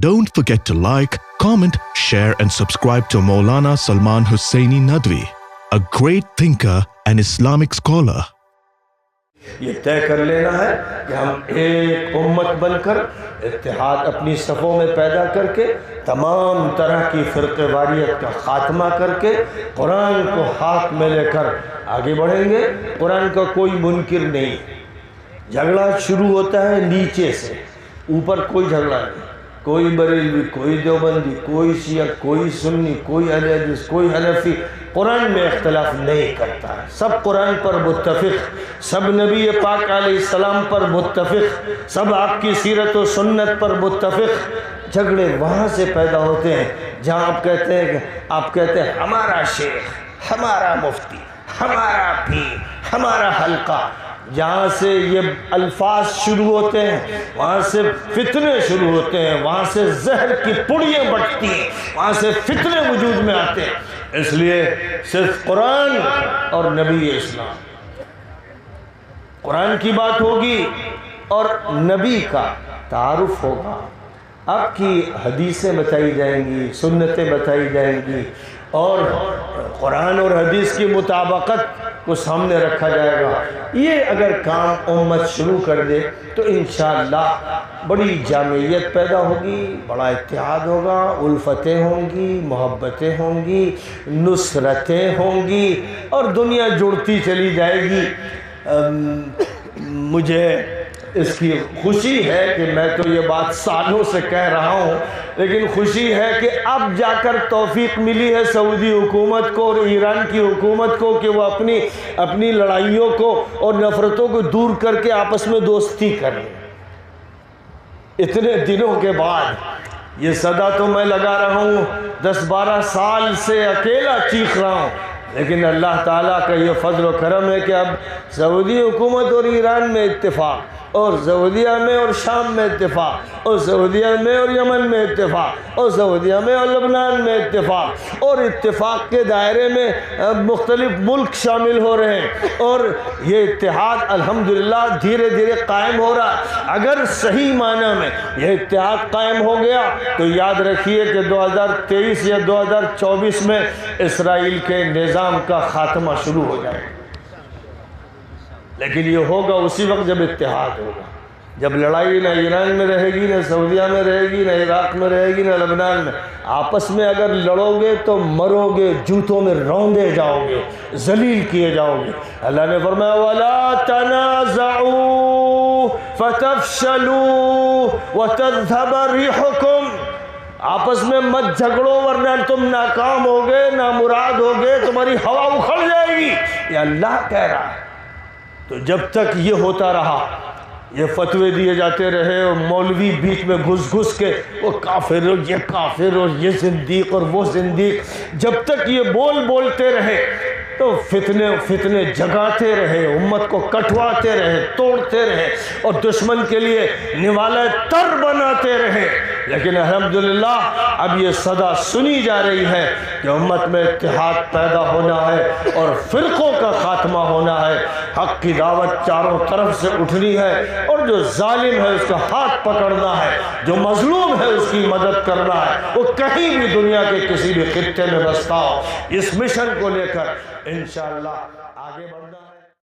Don't forget to like, comment, share and subscribe to Maulana Salman Hussaini Nadwi, a great thinker and Islamic scholar. یہ طے کر لینا ہے کہ ہم ایک امت بن کر اتحاد اپنی صفوں میں پیدا کر کے تمام طرح کی فرقہ واریت کا خاتمہ کر کے قرآن کو ہاتھ میں لے کر آگے بڑھیں گے۔ قرآن کا کوئی منکر نہیں، جھگڑا شروع ہوتا ہے نیچے سے، اوپر کوئی جھگڑا نہیں، کوئی بریلوی، کوئی دیوبندی، کوئی شیعہ، کوئی سنی، کوئی اہل حدیث، کوئی حنفی قرآن میں اختلاف نہیں کرتا ہے، سب قرآن پر متفق، سب نبی پاک علیہ السلام پر متفق، سب آپ کی سیرت و سنت پر متفق۔ جھگڑے وہاں سے پیدا ہوتے ہیں جہاں آپ کہتے ہیں ہمارا شیخ، ہمارا مفتی، ہمارا پیر، ہمارا حلقہ۔ جہاں سے یہ الفاظ شروع ہوتے ہیں وہاں سے فتنے شروع ہوتے ہیں، وہاں سے زہر کی پڑیاں بٹتی ہیں، وہاں سے فتنے وجود میں آتے ہیں۔ اس لیے صرف قرآن اور نبی اسلام، قرآن کی بات ہوگی اور نبی کا تعارف ہوگا، آپ کی حدیثیں بتائی جائیں گی، سنتیں بتائی جائیں گی اور قرآن اور حدیث کی مطابقت کو سامنے رکھا جائے گا۔ یہ اگر کام امت شروع کر دے تو انشاءاللہ بڑی جامعیت پیدا ہوگی، بڑا اتحاد ہوگا، الفتیں ہوں گی، محبتیں ہوں گی، نصرتیں ہوں گی اور دنیا جڑتی چلی جائے گی۔ مجھے اس کی خوشی ہے کہ میں تو یہ بات سالوں سے کہہ رہا ہوں، لیکن خوشی ہے کہ اب جا کر توفیق ملی ہے سعودی حکومت کو اور ایران کی حکومت کو کہ وہ اپنی لڑائیوں کو اور نفرتوں کو دور کر کے آپس میں دوستی کریں۔ اتنے دنوں کے بعد یہ صدا تو میں لگا رہا ہوں، 10-12 سال سے اکیلا چیخ رہا ہوں، لیکن اللہ تعالیٰ کا یہ فضل و کرم ہے کہ اب سعودی حکومت اور ایران میں اتفاق، اور سعودیہ میں اور شام میں اتفاق، اور سعودیہ میں اور یمن میں اتفاق، اور سعودیہ میں اور لبنان میں اتفاق، اور اتفاق کے دائرے میں مختلف ملک شامل ہو رہے ہیں، اور یہ اتحاد الحمدللہ دھیرے دھیرے قائم ہو رہا ہے۔ اگر صحیح معنی میں یہ اتحاد قائم ہو گیا تو یاد رکھیے کہ 2023 یا 2024 میں اسرائیل کے نظام کا خاتمہ شروع ہو جائے گا، لیکن یہ ہوگا اسی وقت جب اتحاد ہوگا، جب لڑائی نہ ایران میں رہے گی، نہ سعودیہ میں رہے گی، نہ عراق میں رہے گی، نہ لبنان میں۔ آپس میں اگر لڑو گے تو مرو گے، جوتوں میں روندے جاؤ گے، ذلیل کیے جاؤ گے۔ اللہ نے فرمایا وَلَا تَنَازَعُوا فَتَفْشَلُوا وَتَذْهَبَ رِيحُكُمْ، آپس میں مت جھگڑو ورنہ تم ناکام ہوگے، نامراد ہوگے، تمہاری ہوا اکھڑ جائے گی۔ یہ اللہ کہہ رہا ہے۔ تو جب تک یہ ہوتا رہا، یہ فتوے دیے جاتے رہے اور مولوی بیچ میں گھس کے وہ کافر اور یہ کافر اور یہ زندیق اور وہ زندیق، جب تک یہ بولتے رہے تو فتنے جگاتے رہے، امت کو کٹواتے رہے، توڑتے رہے اور دشمن کے لیے نوالہ تر بناتے رہے۔ لیکن الحمدللہ اب یہ صدا سنی جا رہی ہے کہ امت میں اتحاد پیدا ہونا ہے اور فرقوں کا خاتمہ ہونا ہے، حق کی دعوت چاروں طرف سے اٹھنی ہے اور جو ظالم ہے اس کا ہاتھ پکڑنا ہے، جو مظلوم ہے اس کی مدد کرنا ہے، وہ کہیں بھی دنیا کے کسی بھی خطے میں بستا ہو۔ اس مشن کو لے کر انشاءاللہ آگے بڑھنا ہے۔